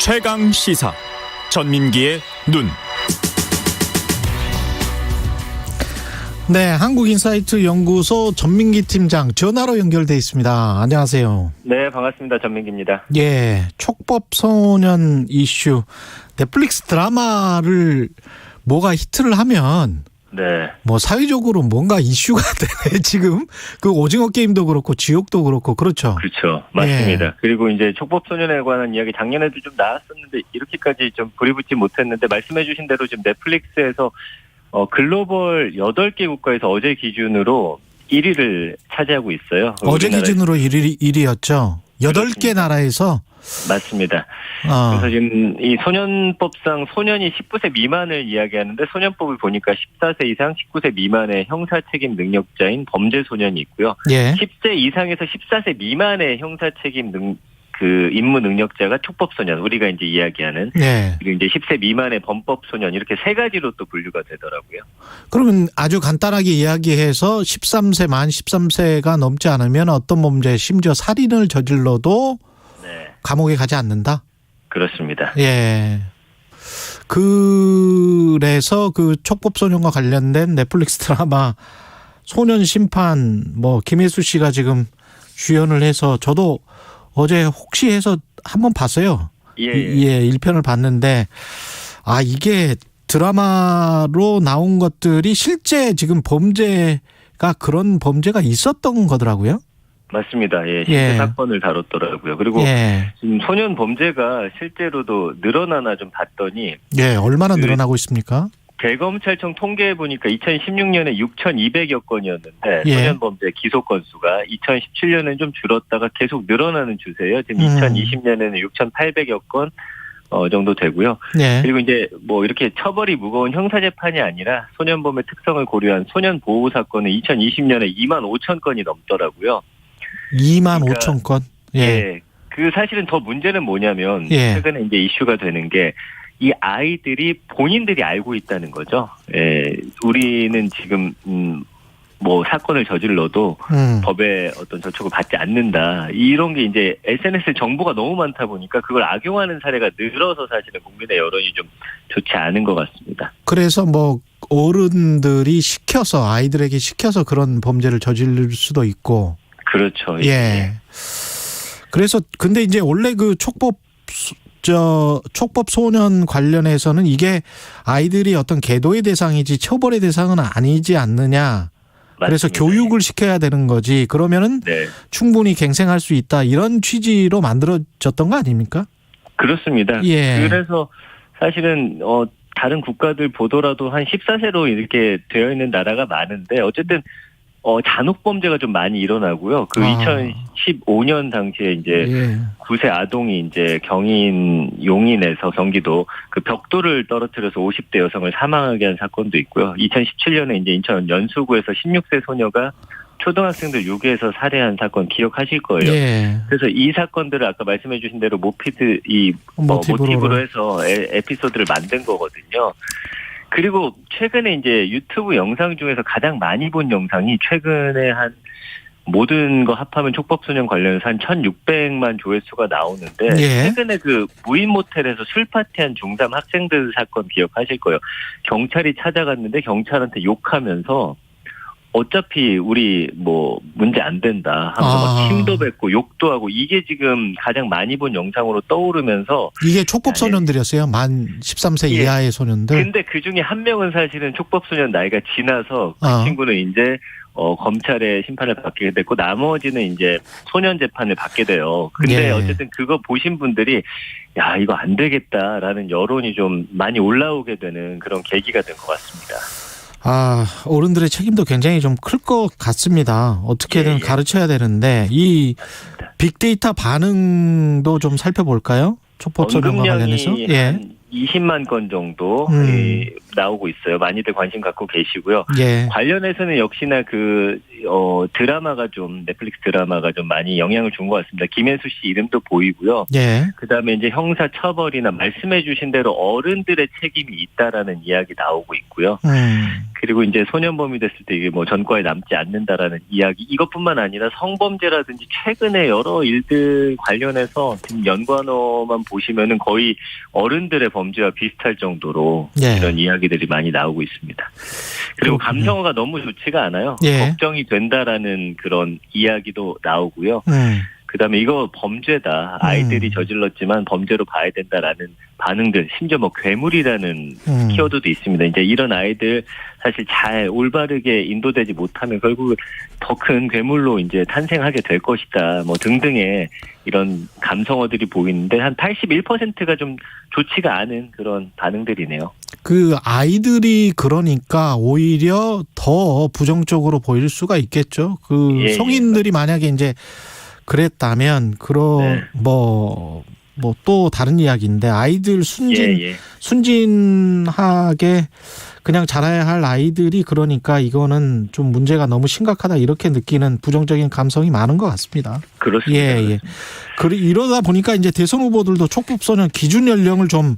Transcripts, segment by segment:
최강 시사 전민기의 눈. 네, 한국인사이트 연구소 전민기 팀장 전화로 연결돼 있습니다. 안녕하세요. 네, 반갑습니다. 전민기입니다. 예, 촉법소년 이슈. 넷플릭스 드라마를 뭐가 히트를 하면 네. 뭐 사회적으로 뭔가 이슈가 되네. 지금 그 오징어 게임도 그렇고 지옥도 그렇고 그렇죠. 그렇죠. 맞습니다. 예. 그리고 이제 촉법소년에 관한 이야기 작년에도 좀 나왔었는데 이렇게까지 좀 불이 붙지 못했는데 말씀해 주신 대로 지금 넷플릭스에서 글로벌 8개 국가에서 어제 기준으로 1위를 차지하고 있어요. 어제 우리나라에서. 기준으로 1위였죠. 8개 나라에서. 맞습니다. 그래서 지금 이 소년법상 소년이 19세 미만을 이야기하는데 소년법을 보니까 14세 이상 19세 미만의 형사책임 능력자인 범죄소년이 있고요. 예. 10세 이상에서 14세 미만의 형사책임 임무 능력자가 촉법소년, 우리가 이제 이야기하는. 예. 그리고 이제 10세 미만의 범법소년, 이렇게 세 가지로 또 분류가 되더라고요. 그러면 아주 간단하게 이야기해서 13세, 만 13세가 넘지 않으면 어떤 범죄, 심지어 살인을 저질러도 네. 감옥에 가지 않는다? 그렇습니다. 예. 그래서 그 촉법소년과 관련된 넷플릭스 드라마 소년 심판, 김혜수 씨가 지금 주연을 해서 저도 어제 혹시 해서 한번 봤어요. 예. 1편을 봤는데, 이게 드라마로 나온 것들이 실제 지금 범죄가 그런 범죄가 있었던 거더라고요. 맞습니다. 예, 실제 사건을 다뤘더라고요. 그리고 지금 소년 범죄가 실제로도 늘어나나 좀 봤더니, 얼마나 늘어나고 있습니까? 대검찰청 통계해 보니까 2016년에 6,200여 건이었는데 소년 범죄 기소 건수가 2017년에는 좀 줄었다가 계속 늘어나는 추세예요. 지금 2020년에는 6,800여 건 정도 되고요. 그리고 이제 이렇게 처벌이 무거운 형사 재판이 아니라 소년범의 특성을 고려한 소년 보호 사건은 2020년에 2만 5천 건이 넘더라고요. 2만 5천 건. 그 사실은 더 문제는 뭐냐면 최근에 이제 이슈가 되는 게 이 아이들이 본인들이 알고 있다는 거죠. 우리는 지금 사건을 저질러도 법의 어떤 저촉을 받지 않는다. 이런 게 이제 SNS 정보가 너무 많다 보니까 그걸 악용하는 사례가 늘어서 사실은 국민의 여론이 좀 좋지 않은 것 같습니다. 그래서 어른들이 아이들에게 시켜서 그런 범죄를 저지를 수도 있고. 그렇죠. 그래서 근데 이제 원래 그 촉법 소년 관련해서는 이게 아이들이 어떤 계도의 대상이지 처벌의 대상은 아니지 않느냐. 그래서 맞습니다. 교육을 시켜야 되는 거지. 그러면은 충분히 갱생할 수 있다. 이런 취지로 만들어졌던 거 아닙니까? 그렇습니다. 그래서 사실은 다른 국가들 보더라도 한 14세로 이렇게 되어 있는 나라가 많은데 어쨌든 잔혹 범죄가 좀 많이 일어나고요. 2015년 당시에 이제 9세 아동이 이제 용인에서 경기도 그 벽돌을 떨어뜨려서 50대 여성을 사망하게 한 사건도 있고요. 2017년에 이제 인천 연수구에서 16세 소녀가 초등학생들 유괴해서 살해한 사건 기억하실 거예요. 그래서 이 사건들을 아까 말씀해 주신 대로 모티브로 해서 에피소드를 만든 거거든요. 그리고 최근에 이제 유튜브 영상 중에서 가장 많이 본 영상이 최근에 한 모든 거 합하면 촉법소년 관련해서 한 1,600만 조회수가 나오는데 최근에 그 무인 모텔에서 술 파티한 중3 학생들 사건 기억하실 거예요. 경찰이 찾아갔는데 경찰한테 욕하면서 어차피 우리 문제 안 된다 하면서 침도 뱉고 욕도 하고 이게 지금 가장 많이 본 영상으로 떠오르면서 이게 촉법소년들이었어요? 만 13세 이하의 소년들? 근데 그중에 한 명은 사실은 촉법소년 나이가 지나서 그 친구는 이제 검찰의 심판을 받게 됐고 나머지는 이제 소년 재판을 받게 돼요. 근데 어쨌든 그거 보신 분들이 이거 안 되겠다라는 여론이 좀 많이 올라오게 되는 그런 계기가 된 것 같습니다. 어른들의 책임도 굉장히 좀 클 것 같습니다. 어떻게든 가르쳐야 되는데 이 빅데이터 반응도 좀 살펴볼까요? 촉법소년과 관련해서. 20만 건 정도 나오고 있어요. 많이들 관심 갖고 계시고요. 예. 관련해서는 역시나 드라마가 좀, 넷플릭스 드라마가 좀 많이 영향을 준 것 같습니다. 김혜수 씨 이름도 보이고요. 예. 그 다음에 이제 형사 처벌이나 말씀해주신 대로 어른들의 책임이 있다라는 이야기 나오고 있고요. 그리고 이제 소년범이 됐을 때 이게 뭐 전과에 남지 않는다라는 이야기, 이것뿐만 아니라 성범죄라든지 최근에 여러 일들 관련해서 지금 연관어만 보시면은 거의 어른들의 범죄와 비슷할 정도로 예. 이런 이야기들이 많이 나오고 있습니다. 그리고 감성어가 너무 좋지가 않아요. 예. 걱정이 된다라는 그런 이야기도 나오고요. 그다음에 이거 범죄다. 아이들이 저질렀지만 범죄로 봐야 된다라는 반응들, 심지어 뭐 괴물이라는 키워드도 있습니다. 이제 이런 아이들 사실 잘 올바르게 인도되지 못하면 결국 더 큰 괴물로 이제 탄생하게 될 것이다. 뭐 등등의 이런 감성어들이 보이는데 한 81%가 좀 좋지가 않은 그런 반응들이네요. 그 아이들이 그러니까 오히려 더 부정적으로 보일 수가 있겠죠. 그 성인들이 만약에 이제 그랬다면 뭐 또 다른 이야기인데 아이들 순진하게 그냥 자라야 할 아이들이 그러니까 이거는 좀 문제가 너무 심각하다 이렇게 느끼는 부정적인 감성이 많은 것 같습니다. 그렇습니다. 예. 이러다 보니까 이제 대선 후보들도 촉법소년 기준 연령을 좀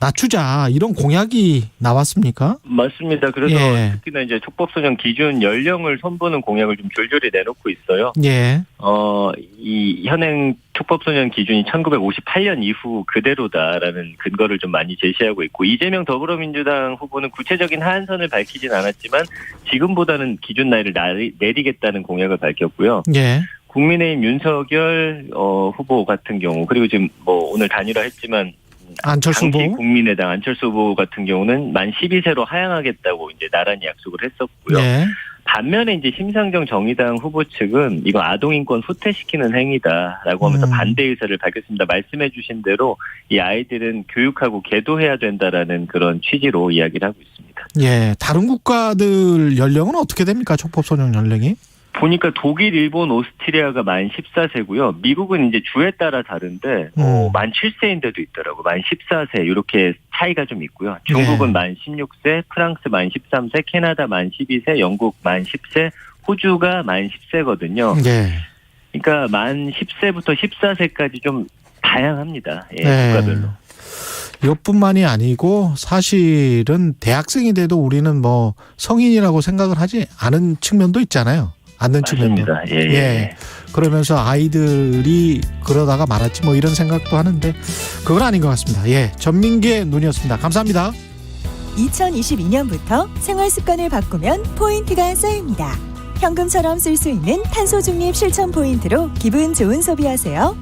낮추자 이런 공약이 나왔습니까? 맞습니다. 그래서 특히나 이제 촉법소년 기준 연령을 선보는 공약을 좀 줄줄이 내놓고 있어요. 예. 이 현행 촉법소년 기준이 1958년 이후 그대로다라는 근거를 좀 많이 제시하고 있고, 이재명 더불어민주당 후보는 구체적인 하한선을 밝히진 않았지만 지금보다는 기준 나이를 내리겠다는 공약을 밝혔고요. 예. 국민의힘 윤석열 후보 같은 경우, 그리고 지금 뭐 오늘 단일화했지만 안철수 후보, 국민의당 안철수 후보 같은 경우는 만 12세로 하향하겠다고 이제 나란히 약속을 했었고요. 예. 반면에 이제 심상정 정의당 후보 측은 이거 아동인권 후퇴시키는 행위다라고 하면서 반대 의사를 밝혔습니다. 말씀해주신 대로 이 아이들은 교육하고 계도해야 된다라는 그런 취지로 이야기를 하고 있습니다. 예, 다른 국가들 연령은 어떻게 됩니까? 촉법소년 연령이? 보니까 독일, 일본, 오스트리아가 만 14세고요. 미국은 이제 주에 따라 다른데 만 7세인데도 있더라고. 만 14세 이렇게 차이가 좀 있고요. 중국은 만 16세, 프랑스 만 13세, 캐나다 만 12세, 영국 만 10세, 호주가 만 10세거든요. 네. 그러니까 만 10세부터 14세까지 좀 다양합니다. 국가별로. 이것뿐만이 아니고 사실은 대학생이 돼도 우리는 뭐 성인이라고 생각을 하지 않은 측면도 있잖아요. 않는 측면도. 예. 그러면서 아이들이 그러다가 말았지 뭐 이런 생각도 하는데 그건 아닌 것 같습니다. 예. 전민기의 눈이었습니다. 감사합니다. 2022년부터 생활 습관을 바꾸면 포인트가 쌓입니다. 현금처럼 쓸 수 있는 탄소 중립 실천 포인트로 기분 좋은 소비하세요.